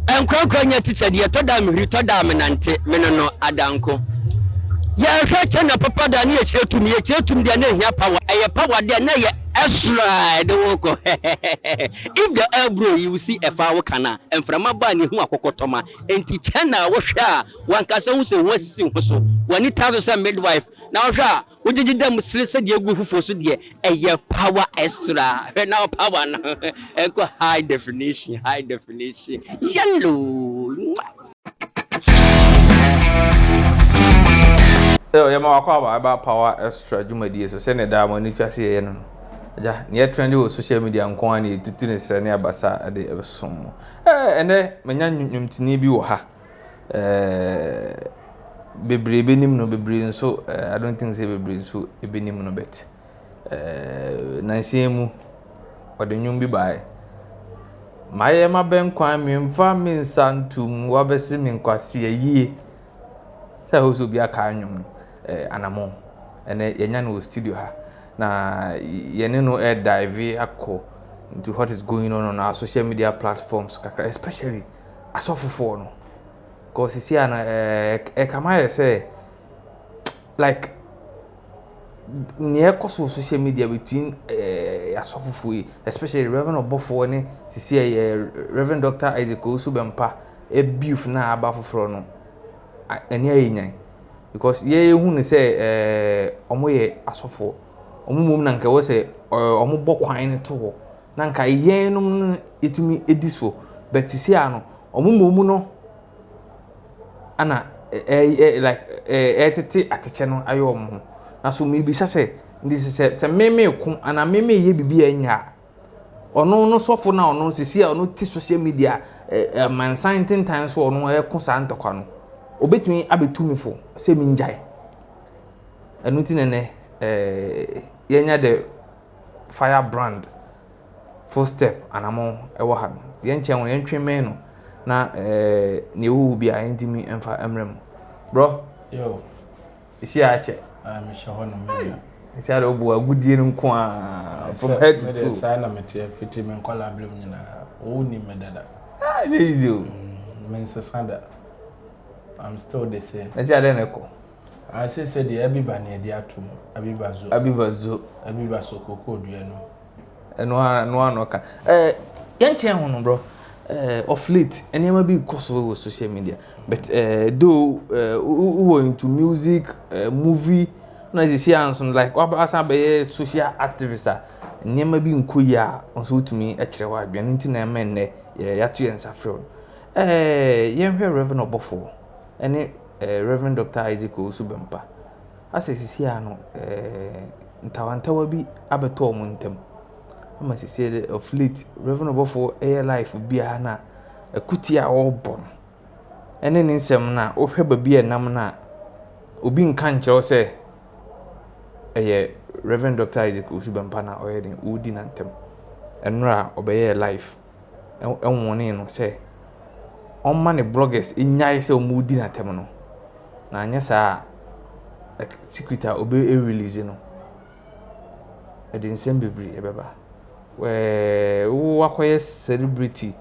Enkwankwa nya teacher de to da me to da me nante me no adanko. Ya hweche na papa da ne echetum de na hia power. Eye power de na ye extra de woko. If the air bro you will see a foul kana and from aba ne hu akokotoma enti chana wo hwe a wankasa hu se wasisi hu so. Wani tazo say midwife. Na wo hwe a wo gigidam sirese de egu fufo so de eye power extra. Now power no. Enko high definition. Yellow. So ya ma kwa about power extra jumadi so se ne da mo ni twase ye no ja ne trend wo social media nko ani tutu ne sere ne abasa de ebesom ene manya nwumtini bi wo ha bebre benim no bebre nso I don't think say bebre nso ebenim no bet nansiemu ode nwum bi bae maye ma ben kwan mi mfa mi nsantum wa besi mi nkwase yie sa ho so bi aka nwum Anamon ene yenya no studio ha na yene no dive akọ into what is going on our social media platforms kakra especially asofofo no cause see ana kama say like near cost social media between asofofo especially Reverend Obofour ne see Reverend Dr. Owusu Bempah beef na abafoforo no ene ayenyan because ye hu ne say omoye asofo omumum na nka wo say omo kwan ne to na nka yenum etumi ediso but sisi ano omumum no ana like etete ateche no ayo omo na so mi bisa say ndi se meme ku ana meme ye bibi anya ono no sofo na ono sisi a ono ti social media man science times ono ku sa ntokwa no obetumi abetumi fo se mi njai enuti nene yenya de fire brand full step Anamon ewo ha yenche won yentweme no na ne wu bi a yentimi emfa emrem bro yo isi ache me shaho no me isi ara obu agudie nko a from head to toe say na mete fiti me nkola blem nyina o ni medada easy o men sanda I'm still the same. Let's say Adeneko. I say the Abiba near the atom, Abiba so cocoa, do you know? And no can. Young bro. Of late, and never be possible with social media. But though who into music, movie, no, you see, like what about social activist, never be in Kuya on so to me, actually, I've been into men, Yatu and Saffron. Young Reverend Obofour. Any Reverend Dr. Owusu Bempah as sisi ano ntawantawa bi abeto omuntem ama sisi of late Reverend Obofour life bia na akuti a obon ene ni nsem na ohwe babia nam na obi nka nkyerɛ sɛ Reverend Dr. Owusu Bempah na oyedin udi na ntem enra obeye life enwone no sɛ on many bloggers inyai se omudi na tem no na anya sa secret obe release no e dey nsem bebri ebeba we wo akoye celebrity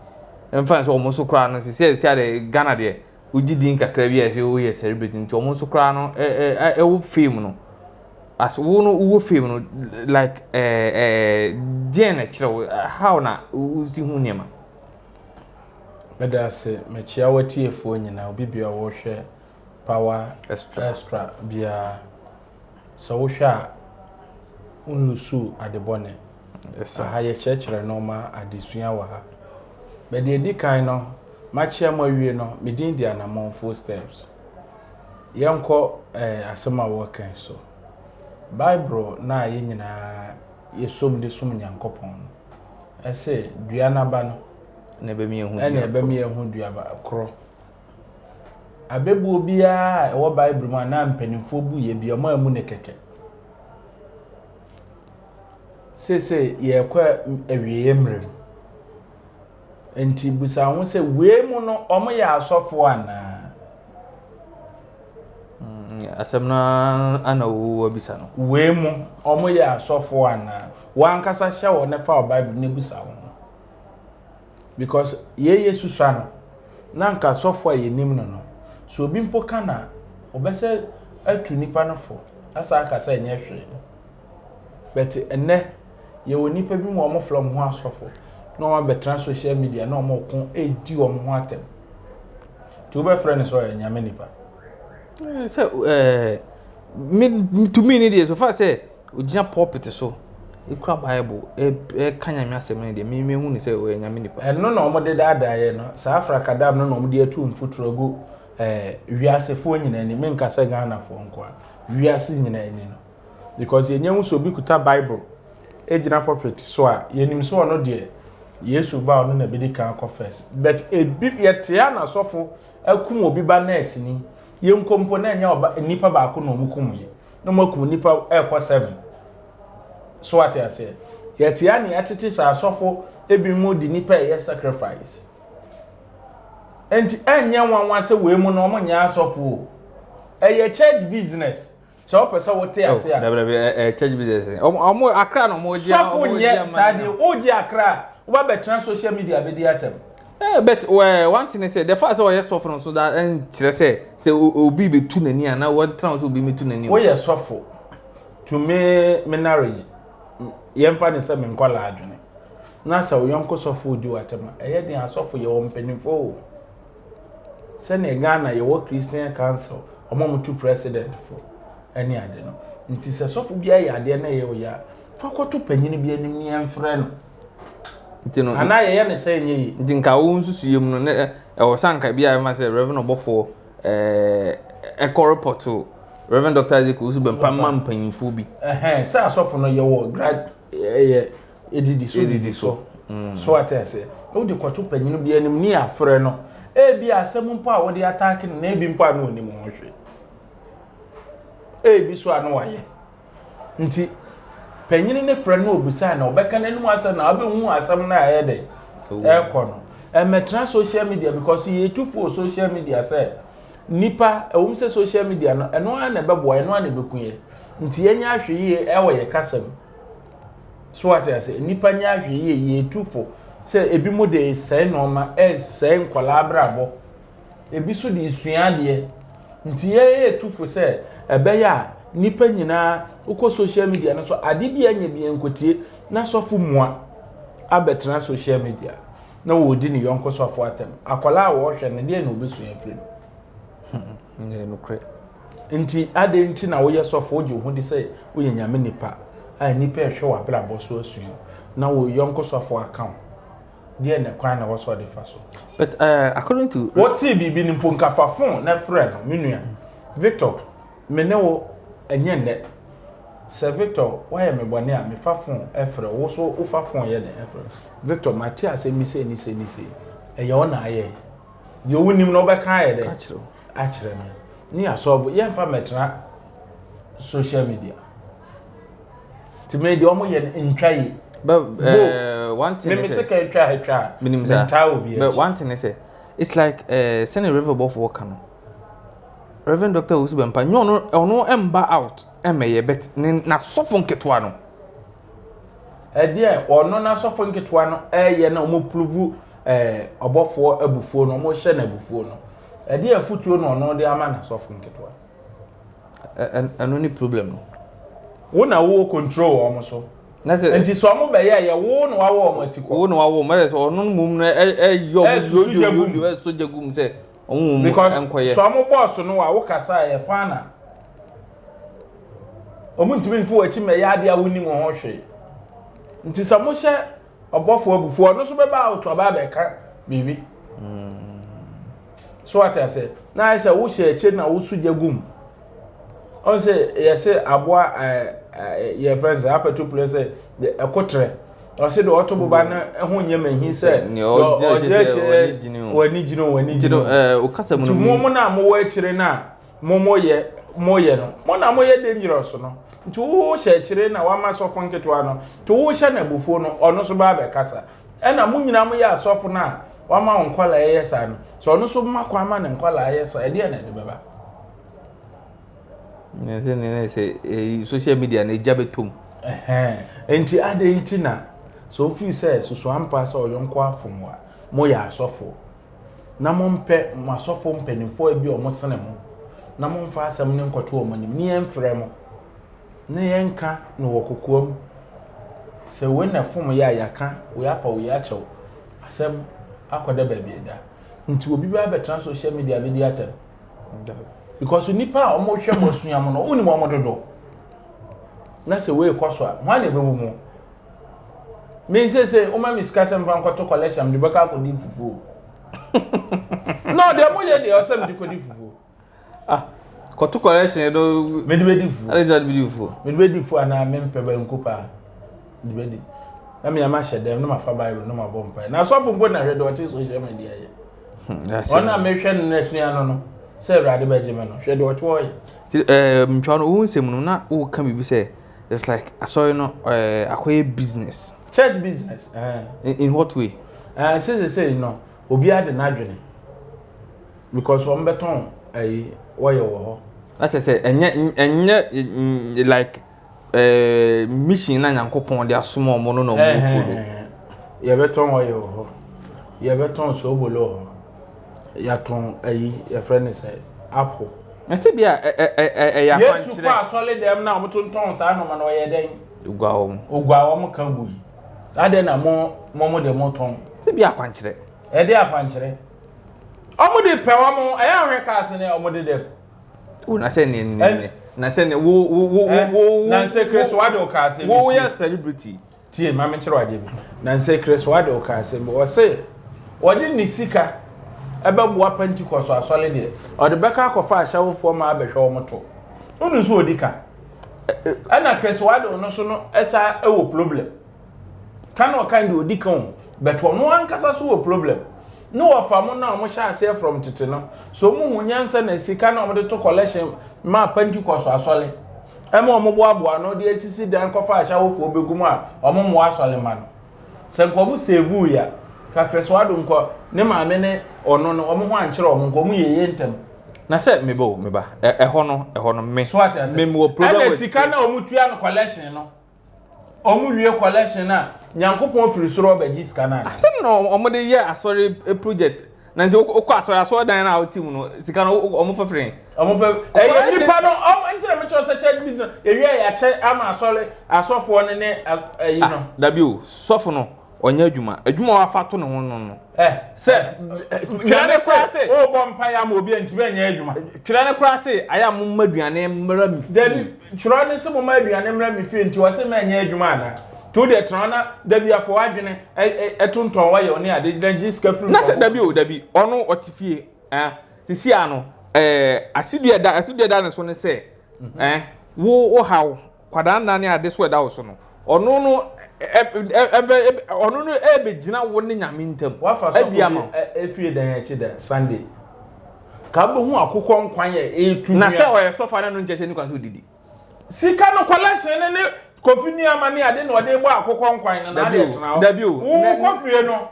emfa so omo so kra no se ade Ghana de ugidi nkakra bi ese wo ye celebrity nti omo so kra no wo film no as wo no wo film no like DNA kire how na uzi hu niema Meda se mechia watiefo nyina obi bia wo hwe power extra bia so wo hwe a unlusu adebone ha ye chechere no ma adesua wa ha mede edi kan no machia mawie no medin di Anamon full steps yenko asema wo kan so Bible na ye nyina yesom de som nyankopon ese dua na ba no na be mi ehun ene be mi ehun duaba kro abebu obia e wo Bible mu na mpanimfo bu ye bia ma mu ne keke se ye kwa ewiye mrem enti busa ho se we mu no omo ya asofo ana asemna ana wo bisa no we mu omo ya asofo ana wankasa hye wo ne fa Bible ne busa ho because ye susua no na nka sofo a yenim no so obi mpo kana obese atu nipa no fo asa aka say enye hwe but enne ye woni nipa bi mo from ho asofo na o betra social media na o mo ko edi o mo ho atem to be friend so nyame nipa so to me need so far say ojina pulpit so ikura bible kanya mi asem ne de me hu ni say o nyame nipa enno na o mo de dada ye no sa africa dam no o mo de atu mfuturo go wiasefo nyina ni me nkasa Ghana fo nko wiase nyina ni no because yenye so bi kuta bible ejina pulpit so a yenim so no de Yesu ba ono na bedi kan confess but ebi yetia na sofo akum obi ba nurse ni ye nkompo na nya oba nipa ba ko na omukum ye no makum nipa ekọ 7 so what I say yetia ni atete sa sofo ebi mu di nipa ye sacrifice enti enya nwanwa se we mu na omo nya sofo eye church business so opesa wote ase a church business omo akra no mo dia sofo nye sade oji akra Uba betra social media be di atem. But one thing I say the first way suffer so that and say obi be tu nani na what trans obi me tu nani. We ye suffer to me marriage. Yemfa ne se me nkola adwene. Na sa wo yonko suffer di atem. Eye den asofo ye wo mpanimfo. Se ne Ghana ye wo Christian Council omom tu president fo. Ani ade no. Nti se suffer bia ye ade na ye wo ya. Fa koto panyini bia nim ni emfre no. Ntino ana ye ne say nyi ndinka wo nsusu yem no e wo sanka bia ma say Reverend Obofour eco report Reverend Dr. Owusu Bempah mampanyinfo bi say asofo no ye wo grad edidi so so atese wo de kwato panyinu bia nim ni afre no e bi asem mpo a wo de attack no na e bi mpo anu onim ho hwe e bi so anu waye nti panyini ne frɛ no obusa na obeka nanum asem na obehu asem na ayede ekɔ no metra social media because you too for social media say nipa say social media no eno an na bebo eno an bekunye nti yenya ahwe ye ewo ye kasem so what I say nipa nya ahwe ye too for say ebi mo de say no ma say nkola abrabo ebi so de isua de nti ye too for say ebeya nipa nyina uko social media na so ade bia nya bia nkotie na sofo mua abetra social media na wo di ni yonko sofo atem akola wo hwe ne de na obesu afiri ne no kre nti ade nti na wo ye sofo oju hu di say wo ye nyame nipa a nipa ehwe wa bra boso asu na wo yonko sofo account de na kwan na wo so de fa so but according to what bibi ni mponka fa phone na friend menua Victor menewo enye ne Sir Victor, why am I born here? Me fa phone, Efra. Also, ufa phone ye ne Efra. Victor, Matthias say me say ni say. E ye ona aye. Ye wonim no be kan ye de. Achire me. Ni aso ye mfa metra social media. Ti me de omo ye ntwa yi. But one thing me say kan twa. Minim za. But one thing I say, it's like send a river above work no. Reverend Dr. Owusu Bempah no ono emba out emeye bet na sofo nketwa no dia ono na sofo nketwa no eye na omo prove Obofour abufuo no omo hye na abufuo no dia futuo no ono de ama na sofo nketwa eno ni problem no wo na wo control omo so enti so omo be ye wo no wawo omo atiko wo no wawo me so ono mum no yo soja gum say because some boss no wa wo kasa e fana omuntimi nfu achi me ya de awuni mo ho hwe nti samo hye Obofour abufuo no so be ba out aba be ka bibi so what I say na I say wo hye achi na wo suja gum on say yes aboa your friends apeto place ekotre o se do otoboba na ho nyema hin se wani jino o kasa mu no na mo wa akire na moye no mo na moye dangerous no nti wo hye akire na wa ma sofo nketo ano to wo hye na abufuo no ono so ba be kasa e na mo nyina mo ye asofo na wa ma onkola ye sa no so ono so ma kwa ma ne nkola ye sa e de na de beba ne se social media na jabetum enti ade enti na so feel say so ampa say oyonko afomwa mo ya asofo na mo mpe mo asofo mpanimfo bi o mo sene mo na mo mfa asem ne nkoto o mo nim ne yemfrɛ mo ne yenka no wokokuom se we na fom ya yaka we apa we ya chew asem akoda ba bieda nti obi ba betra social media be di atem because nipa o mo hwe mo suam no oni mo dodo na se we kwaso a ma na be mu me say o ma miska sem van kwato collection de baka ko di fufu no de mo ye de o sem di ko di fufu Kotu collection no me di fufu ale da di fufu me di fufu ana me mpe ba nkupa di na me ma hye dem no ma fa bible no ma bompa na so fo na hwe de o ti social media ye ona me hwe no na sua no say rade ba jeme no hwe de o to ye mtwa no wo nsem no na wo ka bibi say it's like aso no akoye business church business in what way say no obi ade na adwene because wo mbeton why wo that say enye like mission na Nyankopon de asomo mo no na mo follow ye beton why wo ye beton so bolo ya ton your friend say apple na se bia ya kwanchire Yesu kwa solid dem na mo tonton sa no ma no ye den ogwa wo kan buyi ade na mo de mo ton se bia kwanchire e de akwanchire omo de pewa mo aya hwe ka se ne omo de dem na se ne na se ne wo na se Chris wade o ka se wo ya celebrity tie ma me kire wade bi na se Chris wade o ka se o se wode ni sika ebe boa Pentecost asole de o de beka akofa ahyawofo ma abehwe o moto unu so odika ana Chris wade no so no esa ewo problem kana o kind odika on but ono ankasa so wo problem no wafamo na mo sha ase from tete no so mu hunyansa na sika na mo de to collection ma Pentecost asole ema mo boaboa no de asisi dan kofa ahyawofo begum a omo mo asole ma no se nko mo save ya ka Kreswado nko ne maame ne ono no omo ho ankere omo nko mo yeye ntem na se meba eho no me mo problem with sika na omo tua no collection no omo wie collection na Nyankopon firi soro obaji sika na se no omo de ye asori project na nti okọ asori dan na team no sika no omo fafren omo fa nipa no omo ntira me cho se check business ewie ya che ama asofo ne yi no dabio sofo no onya adwuma wa fato ne ho no se twene kura se o bompa ya ma obi anti be nya adwuma twene kura se aya mo maduane mra mi then twene se mo maduane mra mi fi nti o se ma nya adwuma na to de trana dabi afo adwene etonton wa ye oni ade dangis kafru na se dabi ono otifie sisi ano asidu da ne so ne se wo hawo kwada nna ne ade so da wo so no ono no ono no gina wo ne nyame ntem adi ama efie dan ya chi da Sunday ka bo hu akokọ nkwan ye etu na se o ye sofa na no ncheche ni kwan so didi sika no collection ne kofi ni amani ade no de gbo akokọ nkwan na ade tena dabi o kofi no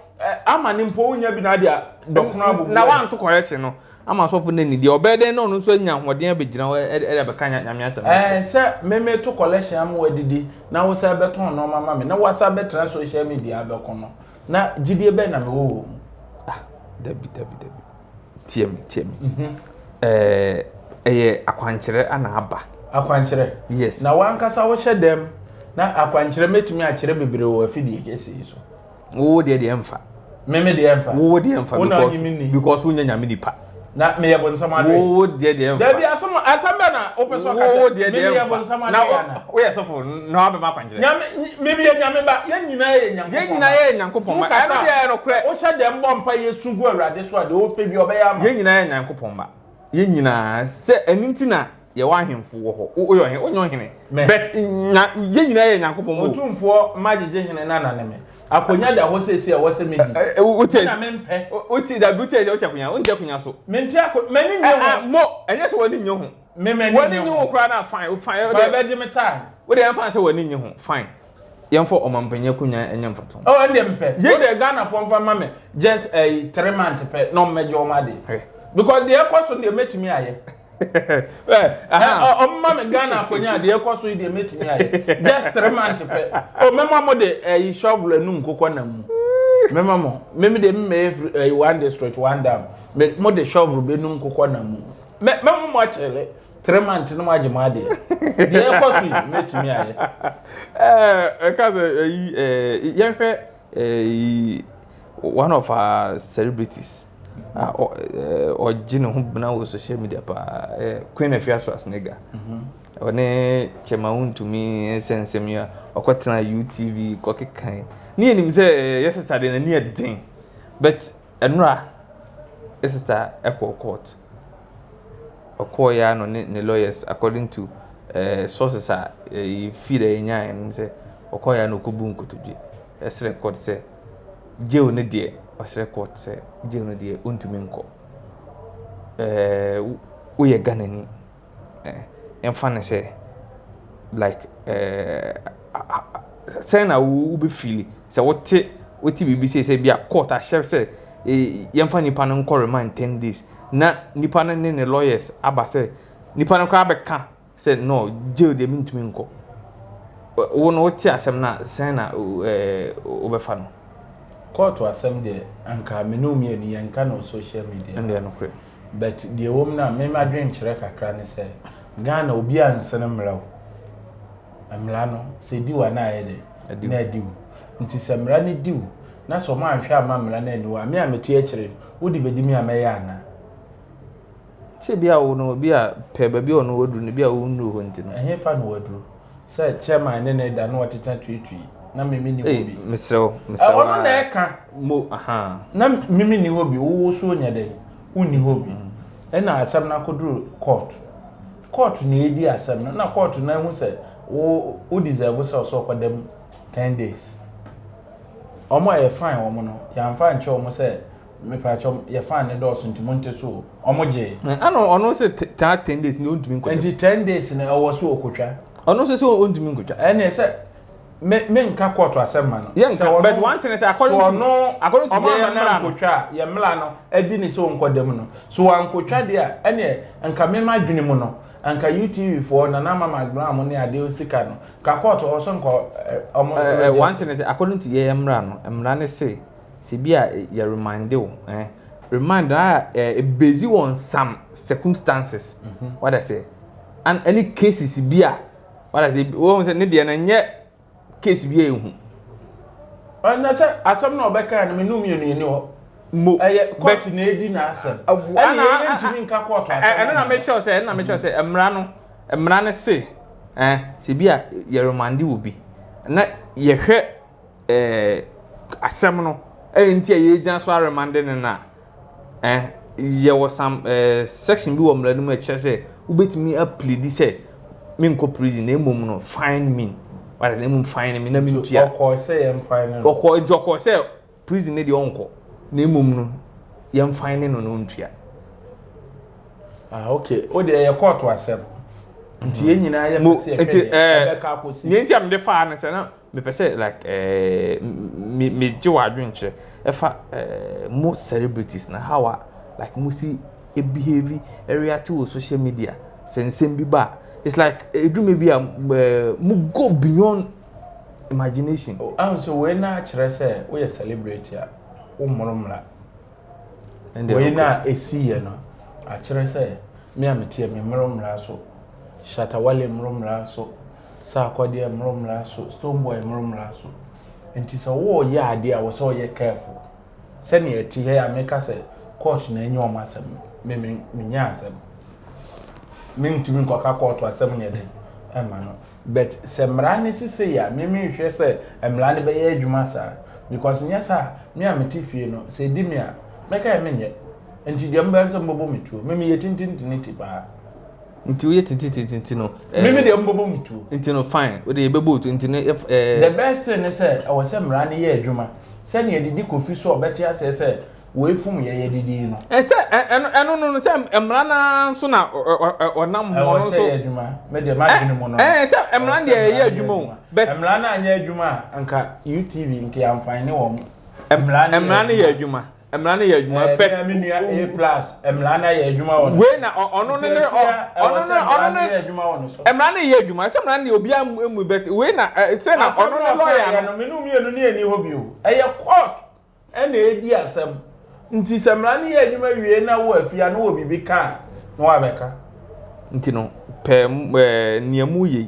amani mpo unya bi na ade dokuna abu na wan to correction no ama sofo na ni de obeden no so nya hoden abegina e be kan nyame asem se meme to collection am wadidi na wo sa beton no mama me na wo sa betra social media be kono na gidie be na me wo dabi tiem akwankyere ana aba akwankyere yes na wankasa wo hye dem na akwankyere metumi akere bebre wo afidie kesi so wo de emfa meme de emfa wo de emfa because wo nya nyame nipa na me yebo nsama ade wo de emfa dabi asamba na opeso ka wo de yebo nsama ade na wo ye sofo na aba makwankyere nyame meme ye nyame ba ye nyina ye nyankopon ma eno de no kre wo hye dem bompa yesu gu awrade so ade wo pe bi obeya ma ye nyina ye nyankopon ba ye nyina se eninti na ye wa hemfo wo ho wo yo he onyo hene but ye nyina ye nyankopon mo otumfo magege hene na na me akonya da ho sesi a wo se medi na mempe uti da buti o chakunya o nje kunya so menti mani nyo mo enye se woni nyo ho woni nyo ho kra na fine ba beje meta wo de emfa se woni nyo ho fine yemfo omampanya kunya enye mfato o ende mpe wo de Ghana fo mfa mame just a 3 month pe no mejo ma de because the ekoso de metimi aye mame Ghana akonya de ekoso de metimi aye just 3 month pe o mema mo de shovel enu nkokọ na mu Memo, maybe they may one district, one dam. Make more the shovel be no coconamu. Memo much, 3 months no more Jamadi. The apostle met me. One of our celebrities, or Gino, who now was social media, Queen of Yaswas nigga. One Chemaun to me, sense me, or quite UTV, cocky kind. Near him say, yes, yesterday, near thing. But, Enra, sister, Echo Court. A coyan on the lawyers, according to sources, feed a nya and say, Okoya no kubunku to be. A record say, Joe ne dear, or record say, Joe ne dear, untuminko. We are ganani. And funny say, like, say now will be feeling. So what BBC say be a court, as chef say, young funny panon call remind 10 days. Na nipa na ne lawyers aba say nipa na kwa beka say no jail dey mean to me nko wo ti asem na sen na obefa no court asem dey anka me no me ni yanka no social media and no kre but the woman na me ma dream kire kakra ne say Ghana obi anse ne mra no say di wa na ye de na di nti se mra ne di na so ma ahwe ama mra na ni wa me ameti a kire wo di bedi me amaya na se bia wo no bia pe ba bia no woduru ne bia wo nuru ho ntino ehe fa no woduru se chairman ne da no wateta twetwi na mimi ni hobi mesrew ono na eka mo aha na mimi ni hobi wo so nya de uni hobi na asam na koduru court na edi asam na court na hu se wo deserve se so kodem 10 days omo ye fine omo no ya mfa nche omo se me pacho ye fan ne do so ntimonte so omoje ano ono se 10 days ni ontumi nkotwa and 10 days na owo so okotwa ono se ontumi nkotwa ene se me nka court asem ma no but one thing is according to the nkotwa ye mla no edi ni so nkodem no so ankotwa de a ene nka me ma dwene mu no anka UTV for na na mama gram ne ade osika no ka court o so nko one thing is according to ye mra no mra ne say Sibia, you remind you, remind that busy on some circumstances. What I say, and any cases be what I say, we say need and yet case be and that's as some no back and me no me no mo court na edi na asem and you didn't ka court asem and na make sure say emra ne say Sibia, you remind you will be na ye hwe asem no enti ye gyan so remande ne na ye was some section bi wo mra no ma che say ubetimi a plead say me nko prison na emom no fine me what na emom fine me na me ntua okọ say em fine no okọ say prison ne de onko na emom no ye fine no no ntua okay o de ye court asem nti ye nyina ye pese ye ka akosi ye nti am de fa na say na me pese like me jiwa adwenche efa most celebrities na how like musi e behave area to social media sensem bi ba it's like edu me bi mu go beyond imagination so we na kire say we celebrity a wo moromra we na esi ye no a kire say me amete me moromra so shatawale moromra so sa kwade moromra so stone boy moromra so enti so wo ye ade a wo so ye careful se ne eti he ameka se court na enye o masem me nya asem me ntumi nkoka court asem nye den e ma no but se mra ne sise ya me hwe se mra ne be ye adwuma sa because nya sa me ameti fie no se di me a meka me nye enti de mba nso mbobo metuo me ye tintintiniti pa nti we tintintinti no me de mbobo metuo nti no fine we de bebo to nti no the best thing is say I was say mra ne ye adwuma se ne didi kofi so obeti ase se we fum ye didi no se eno no se mra na so na onam ho no so adwuma me de ma dwene mo no se mra ne ye adwuma but mra na anya adwuma anka UTV nke amfane wo mra ne ye adwuma emra na ye adwuma bet A+ emra na ye adwuma won we na ono ne ye adwuma won so emra na ye adwuma se emra na obi emu bet we na se na ono ne lawyer no menu mienu ne ani hobi o eye court ene edi asem nti semra ne ye adwuma wie na wo afia na wo bibi ka na wa beka nti no pe niamu ye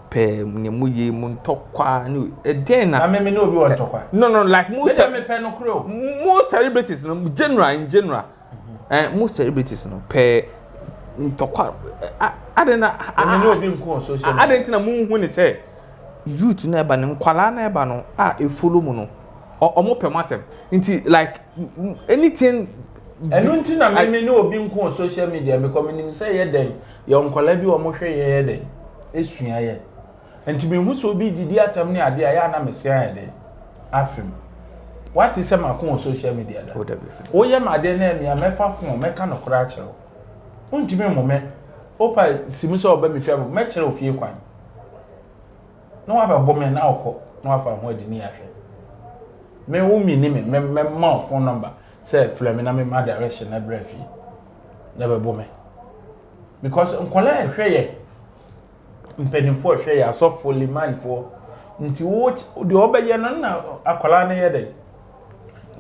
pe niamu ye mu ntokwa ni den na me no obi won tokwa no like mu me pe no kro mu celebrities no in general mu celebrities no pe ntokwa adena me no obi nko social media adena mu hu ni say youth na eba ne nkwala na eba no e follow mu no omo pe masem nti like anything enu nti na me no obi nko social media me community say ye den ye nkwala bi omo hwe ye den esua ye nti me hu so obi didi atam ne ade ya na me sia ye den afim what is my on social media da o ye ma de na me amefa fon me ka no kora kire o nti me mo me opa simu so oba me hwe me kire ofie kwan no wa ba bo me na okọ no wa fa ho adi ni ahwe me wo mi ni me ma phone number say flame na me ma direction na brefi na be bo me because nkola ehwe ye mpenimfo ehwe ye asofo limanfo nti wo de obeye na akola na ye dey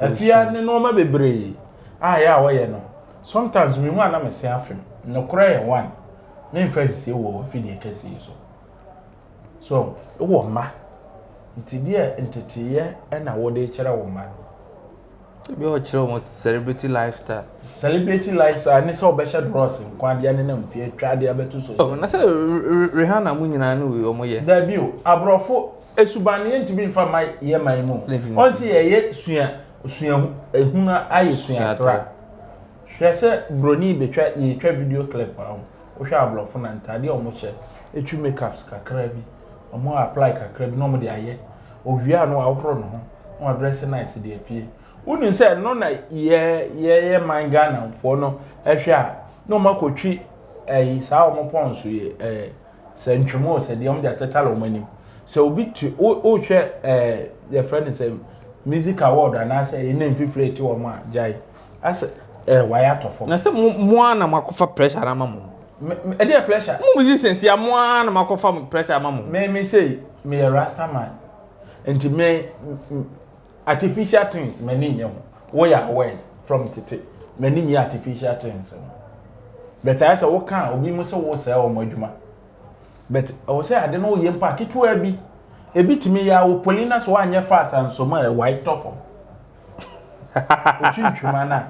afia ne no ma bebre ya wo ye no sometimes me hu ana me se afem no kora ye one me friend se wo fidie kase so wo ma nti dia entetiye na wo de kire wo ma be o kire wo celebrity lifestyle ni so be sha dross nkwan dia ne na mfie twa dia betu so na say Rihanna mu nyina no we omo ye da bi o abrofo esubane ntimi mfa mai ye mai mu on si ye sua ehuna aye sua tra hwese broni betwa ye twa video clip ahụ o hwe abrofo na ntade omo che etwi makeups kakra bi omo apply kakra bi no mo de aye owia no awhoro no ho no dress nice de apie unu se no na ye manga na mfo no ehwe a no makotwi saa omo ponso ye se ntwemo se de omo de atetala omo anim so obi tu o hwe your friend say music award and I say name fifrate o ma jai as why atofo na say mo ana makofa pressure ama mo e dey pressure mo musicians ya mo ana makofa pressure ama mo me say me a rasta man and me artificial things me ni nyem wo ya away from tete me ni artificial things but I say wo kan obi mo say wo say o mo adwuma but I say ade no ye mpa ketu abi ebitimi ya wo polina so anye fast and so ma white top o twintwuma na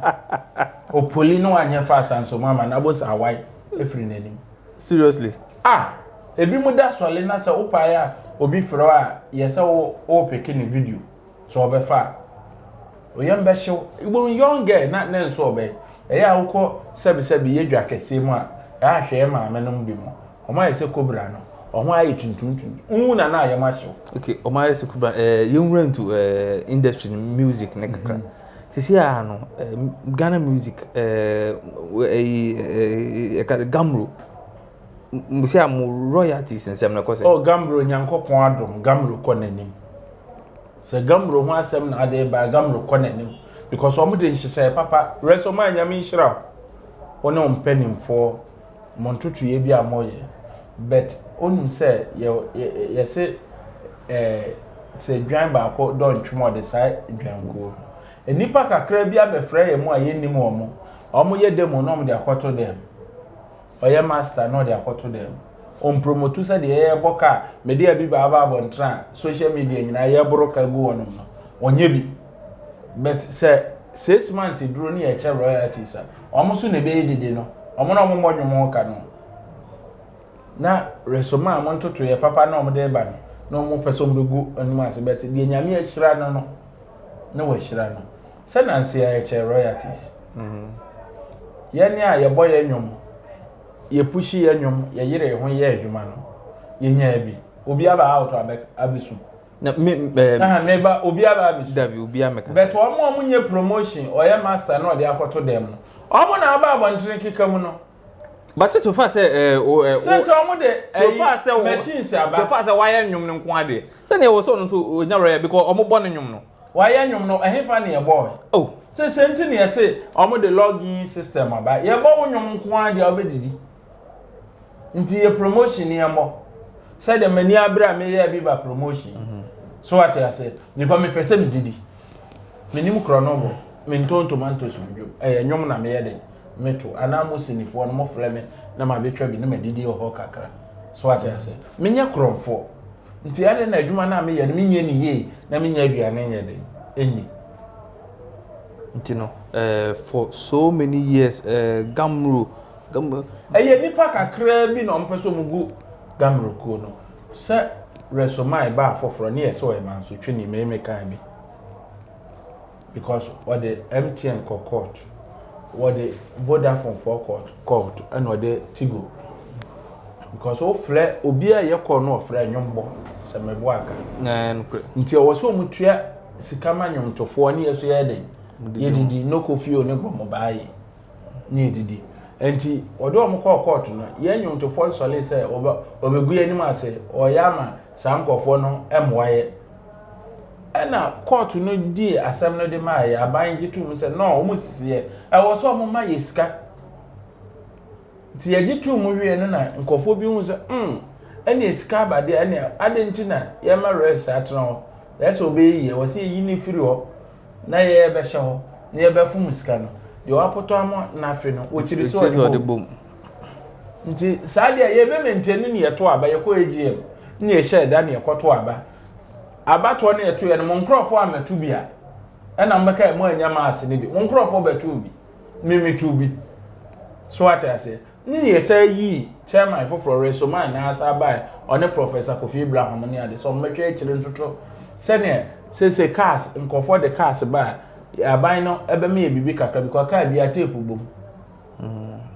o polina anye fast and so ma na boss awai efri nanim seriously ebi mu da so le na se opa ya obi fro a ye se o peke ni video so obefa o yam be hyew igbo young girl na nso obe ya ukọ sebi yedwa kese mu a ya hwe ma amenum bi mu o ma ye se kobra no omo ayi tuntum na aye ma hyew okay o ma ye se kobra you run to industry music ne kakra sisi no Ghana music gamro musi am royalties nsem na kose gamro nyankopon adom gamro kọ nanim se gamro ho asem na ade ba gamro kọ nanim because omo de nhyehyɛ papa reso ma nyame nhira one ompanimfo montoto ye bi amoye but onum say ye say se dwan ba ko don twemo de sai dwanko enipa kakra bi abefra ye mu ayenim omo ye demo no mo de akoto dem oye master no de akoto dem on promote say de ye boka media bi ba abontra social media nyina ye broka gu wonum no onye bi but say 6 months duro ni ye che royalties omo so ne be dede no omo na omo modwom ka no na resoma amontoto ye papa na omo de ba no omo person begu anum ase bet de nyame ahira no na wa hira no se na nse ye che royalties ye ni a ye boye nwom ye pushi ye nwom ye yire ho ye adwuma no ye nya bi obi aba out abesu na me ba obi aba abesu dabi obi ameka bet omo nye promotion oye master na de akoto dem no omo na aba abontre kikamu no but so far say so omo de so far say machines aba so far say why nwom no nko ade say na wo so no so onya royal because omo bo no nwom no why nwom no ehefa na ye boy say senti na ye say omo de login system aba ye bo nwom nko ade obedidi nti ye promotion ni amo say the many abra me ye bi ba promotion so what I say me pa me pese me didi Minim kronobo, minton tomatoes with nyom na meyede, meto, anamo sinifo no mo freme, na ma betwa bi na medidi ho kakra. So what I say, menya kromfo. Nti ade na adwuma na meyɛ no menya ni ye, na menya aduane nyɛ de. Eni. Nti no, for so many years, Gamro, Nipa kakra bi na ɔmpɛ so mugu Gamro ko no. Sɛ resomai ba afoforo ne yɛ sɛ ɔyɛ manso twini me kan bi. Because what the MTN court, what the Vodafone court, and what the Tigo. Because all flare obia ye call no flare nyombo se meboaka nti o so mutua sikama nyomtofo ne yeso ye den ye didi no kofi o ne gbomo baaye ne didi enti odo mo call court no ye nyomtofo sole se obegu anim ase o yama sankofo no emwaye ena court no di asem no de maaye aban gitum se no o musisi ye e wo so mo ma yesika ti yaji tu mu hwie no na nkofo bi hu se ene esika ba de ene adenti na ye ma rest atro ho yes obeyi ye wo se yi ni firi ho na ye be hye ho na ye be fu musika no de wapoto amo na afi no wo chiri so de bom nti sa de ye be maintain ni ye to aba ye ko AGM ni ye share da na ye koto aba to na ye to ye no nkrofo ametu bia ena mbeka mo anyama ase ni bi nkrofo betu bi mimi tu bi so what I say ni say yi chairman for reso man na asa bai on Professor Kofi Ibrahim ni ade so metwe akire ntoto sene say cars nkofo the cars ba aban no ebe me bibi kakra because car bi tape bom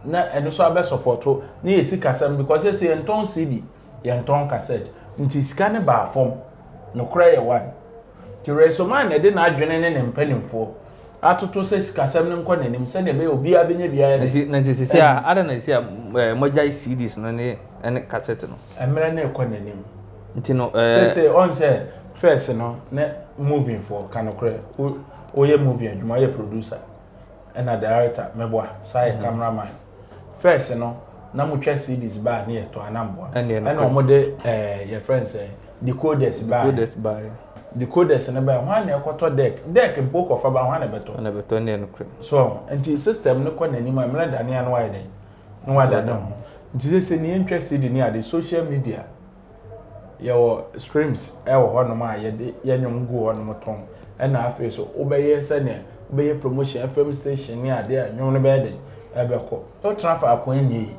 na eno so abe support ni esi kasam because say enton CD yenton cassette nti sika ne ba form no kra ye one ti reso man na de na adwene ne mpanimfo atoto se sikasem ne nkɔ nanim sɛ ne be obi abenya bia na sisi a ada na sisi a moja CDs no ne cassette no emre na ekɔ nanim nti no se on say first no ne moving for kanokre o ye movie adwuma ye producer and director meboa sai cameraman first no na mutwa CDs ba na ye to anamboa and o de your friends say decoders ba decoders na ba hwan na ekoto deck book of aba hwan na beto ne no kre so anti system no ko nanim amela dane an why den no wada no nti se ni interest ni ade social media your streams e wo hono ma ye nyom gu hono moton e na afi so obeye se ne obeye promotion FM station ni ade a nyom no be den e be ko o transfer akon ni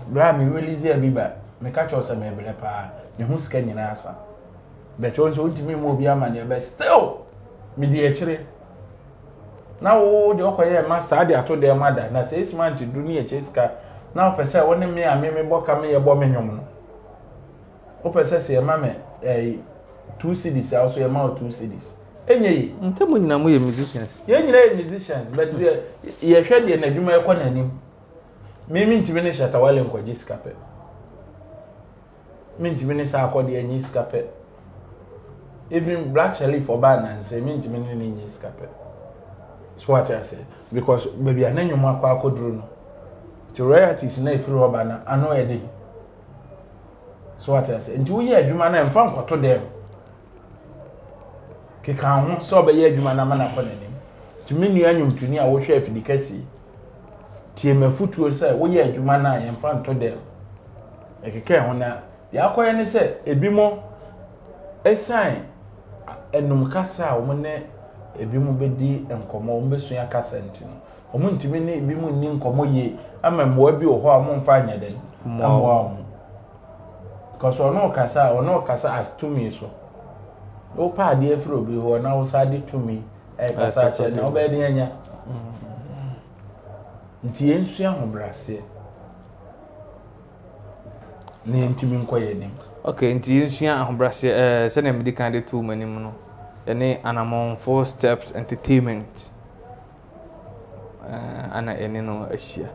bra mi release abi ba me catch us me bele pa me hu ska nyina asa but once ultimi mo bi amane be still me di ekire na wo de okoye master ade ato de mada na 6 months du ni echeska na o pese woni me a me boka me ye bo me nwom no o pese se ye ma me 2 CDs also ye ma 2 CDs enye yi ntemu nyina mo ye musicians ye nyina ye musicians but ye hwe de na dwuma ye kɔ nanim me ntimi ne shatawale nkwaji skape me ntimi ne sa akɔ de anyi skape even Black Shelly for ban and say me ntimi ne nyi skape so what I say because baby ananyo mo akɔ akoduru no the royalties na ifiri oba na ano ede so what I say nti wo ye adwuma na mfa nkoto dem keka ho so be ye adwuma na mana kɔ nanim ti me nua nwumtuni a wo hwe afidikasi tie mafutuo sɛ wo ye adwuma na ye mfa nto dem ekeka ho na ya akɔye ne sɛ ebimo esan enum kasa wo ne ebimo bedi enkomo wo besua kasa ntino omo ntimi ne ebimo ni nkomo ye ama mmoa bi wo ho a mo mfa anya den ammoa mo because ono kasa as to me so o pa de afro bi ho na wo sa de to me e kasa che na oba de anya nti ensua ho brase ni ntimi nkoye nim okay nti ensua ho brase se na medical de to manim no ene Anamon 4 steps entertainment ana ene no ahia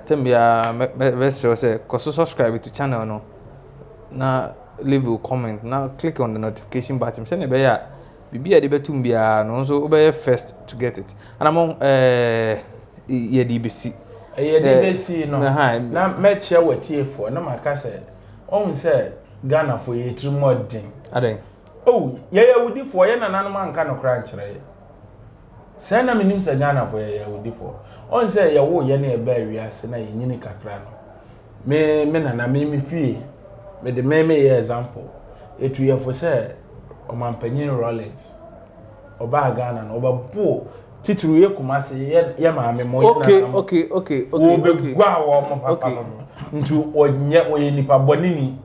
tembia best say subscribe to channel no na leave a comment now click on the notification button say na be ya bibia de betum bia no so be first to get it Anamon ye DBC no na match watiefo na makase on say Ghana for ye three more din aden oh ye wudi for ye nananom anka no kra nkyere say na menim say Ghana for ya wudi for on say ya wo ye na e ba wiase na ye nyini kakra no me na me fie me de me example etu ye for say o man panyin Rollins oba Ghana no oba bo titru ye Kumasi ye maame mo okay wo be gwa wo mo papa no ntu onye nipa bonini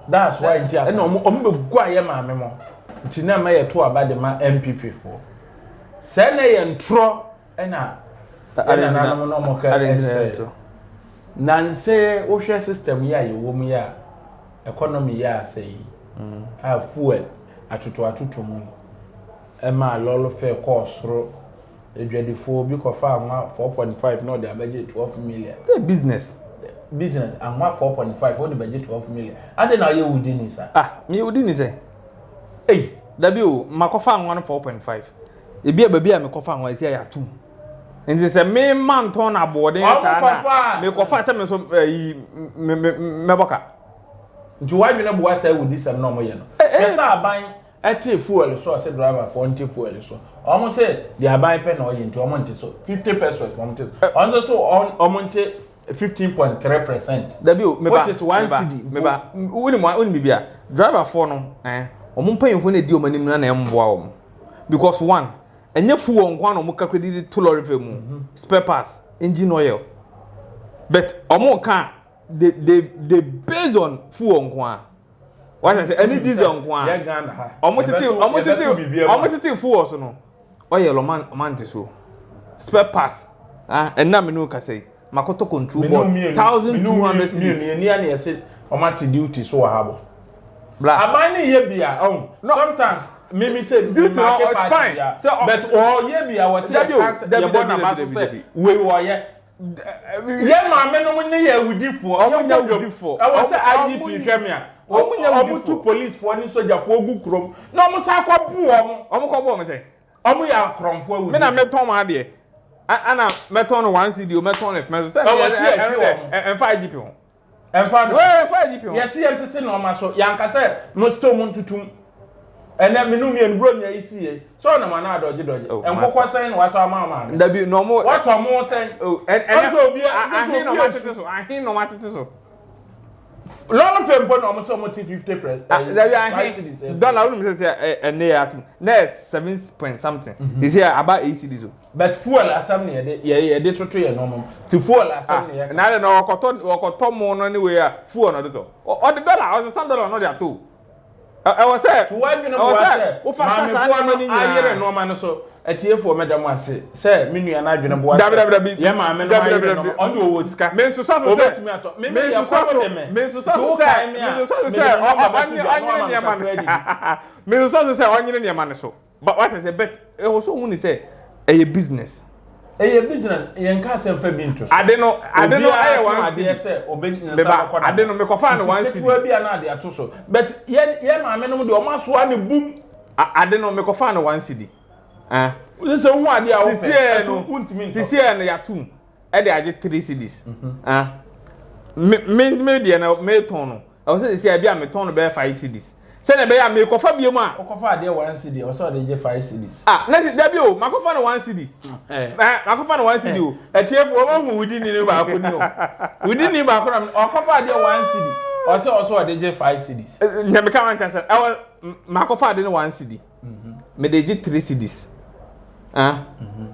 that's why nti ase no o be gwa ye maame mo nti na ma ye to aba de ma MPP for se na ye ntro na Anamon no mo ka nanse wo hwe system ya ye wo mu ya economy ya say a fuel atoto mu ema lolo fe course ro edwadifo bi kofa anwa 4.5 no de budget 12 million the business anwa 4.5 o de budget 12 million ade na ye wudi ni sa me wudi ni say dabi o makofa anwa no 4.5 ebi ba bia me kofa anwa isi ya tum nti se me man ton abode sa na me kofa se me so me boka nti wa dwena bo asa wudi sam no mo ye no yesa aban ete fuel so ase driver for ante fuel so almost say the aban pe na oye nti omo nti so 50 pesos omo nti on so omo nti 15.3%. Dabi o which is 1 cedi meba woni bibia driver for no omo mpanyimfo na di omanim na emboa omo because one enye fuel nkwa no mo ka credit to lorry fe mu spare parts engine oil but omo ka they based on fuel nkwa what I say any diesel nkwa ya Ghana ha omo tete fuel so no oil man te so spare parts enna me no ka say makoto control board 1200 cedis ni ani ese omati duty so habo bla abani ye bia sometimes me say duty no it's fine so but ye bia was say the born about to say we wo ye ma me no ni ye wudifo omunya wudifo I was say IGP hwemia omutu police for ni soldier for ogu krom na omu sa kwabu omu kwabo me say omu ya kromfo wudi me na me ton ma de ana meton 1 cedi o meton it me say en 5 GP ho en 5 GP yes ye tete no ma so yanka say no sto mu ntutum ene menu mi en bro nya isi so na ma na doje en kokwa say no wato ama dabi no mo wato mo say en so obi ahin no matete so lolo fempo no mo so mo 50%. Dabi ahin dollar we say ene ya atu na 7 point something this here about 8 cedis so but fuel asam ne ye de toto ye no mo to fuel asam ne ye na na okoto mo no anyway fuel no de to o de dollar o $1 no de ato I was say to why no was say o fa no ni ayere no ma no so atiefo medam ase say me nua na adwene bo dabi ye ma me no ayere no on de owo sika me nso so say me nso so say me nso so say onyene ne ma ne so but what I say bet e wo so hu ni say a business yen ka se mfa bi nto so ade no aye wan ade say obensa akona ade no me kofa no wan cedi bi na ade ato so but ye ma me no de o ma so ane bum ade no me kofa no 1 cedi this hu ade a wo sisi no ya tum e de age 3 cedis me de na me ton no I say sisi bia me ton no be 5 cedis say na be ya me kofa biem a kofa ade 1 cedi o so de je 5 cedis na dabi o makofa no 1 cedi makofa no 1 cedi o etiefo o hu wudi ni ba ko ni o wudi ni ba ko na o kofa ade 1 cedi o so de je 5 cedis nya me ka wan chance makofa ade no 1 cedi me de je 3 cedis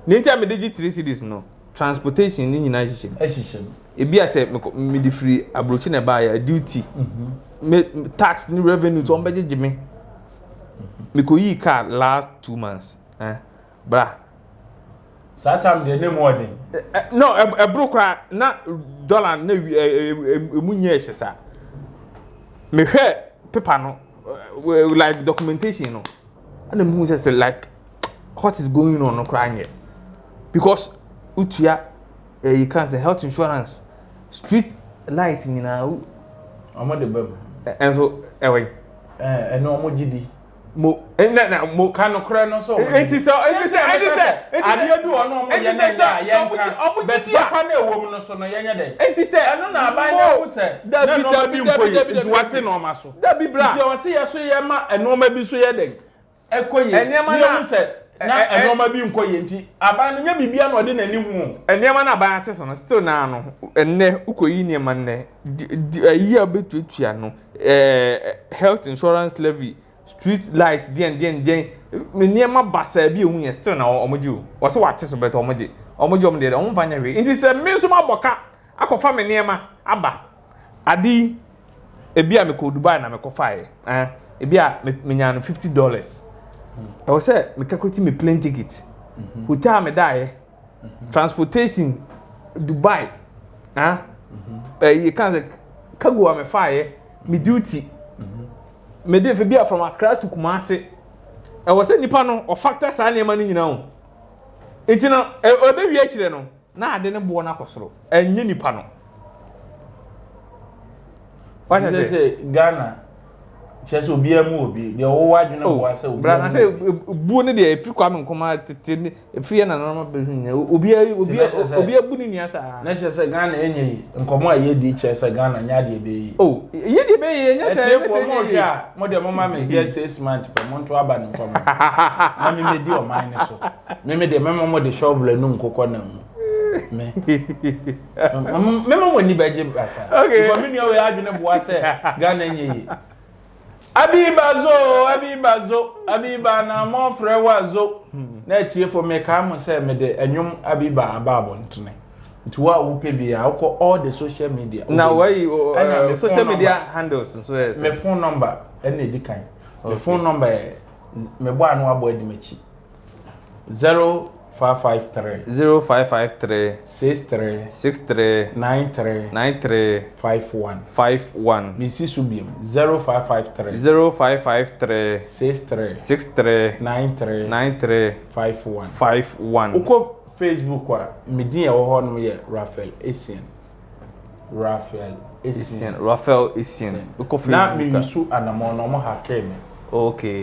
ni ntia me de je 3 cedis no transportation ni nyina hihye ebi ase me di free abrochi na ba ya duty me tax ni revenue to ombeje me ko yi car last 2 months bra satam de name wording no e brokra na dollar na emunye ehesa me hwe paper no like documentation no and me say like what is going on no crying because utua you can say health insurance street light nyina omo de bam and so ewe no omo gidi mo na mo kan kra no so enti ade du ono omo ye na ya nka bet papa na ewo no so no ye nya dey enti say eno na aban na wo say dabi nti wate no ma so dabi bra nti o se ye so ye ma eno ma bi so ye dey ekoye enema na say na enoma bi nko yenti aban no nya bibia na ode nani hu enema na aban ate so no still na no enne ukoyi niema nne ayi abetuatua no health insurance levy street light den me niema basa bi ehu ye still na omoji o wo so wate so beto omoji omde omfanya we nti se me so maboka akofa me niema aba adi ebia me ko Dubai na me ko fae ebia me nya no $50 I was say me kakoti me plane ticket hotel me die transportation Dubai you can cargo me fae me duty me dey bia from Accra to Kumasi I was say nipa no o factor sa na ni nyina o enti no obe wi akire no na ade ne bo na kosoro enye nipa no what I say Ghana cheso bia mu obi de wo wadwena bo ase obi bra na say bu ne de efi kwa me nkoma tete efi na normal business obi abu ni nia sa na chese Ghana enye nkomo aye di chese Ghana nya de be yi ye de be ye nya say mo de mo ma me get 6 months per month aba ne nkomo na me di o mine so me de mo de shovel no nkokọ na mu me mo ni beje basa okay for me ni o we adwene bo ase Ghana enye yi Abiba na mo frɛ wazo na tie for me ka mo say me de enwum Abiba ababo ntene nti wa wo pe bia wo all the social media now why social media handles so yes me phone number ene edikan me phone number me bo anu abo edimachi 0553 63 93 51 Misi Subium 0553 63 93 51 Uko Facebook wa midin ya wo no ye Raphael Essien Uko Facebook na Misu Anamon no mo hakeme okay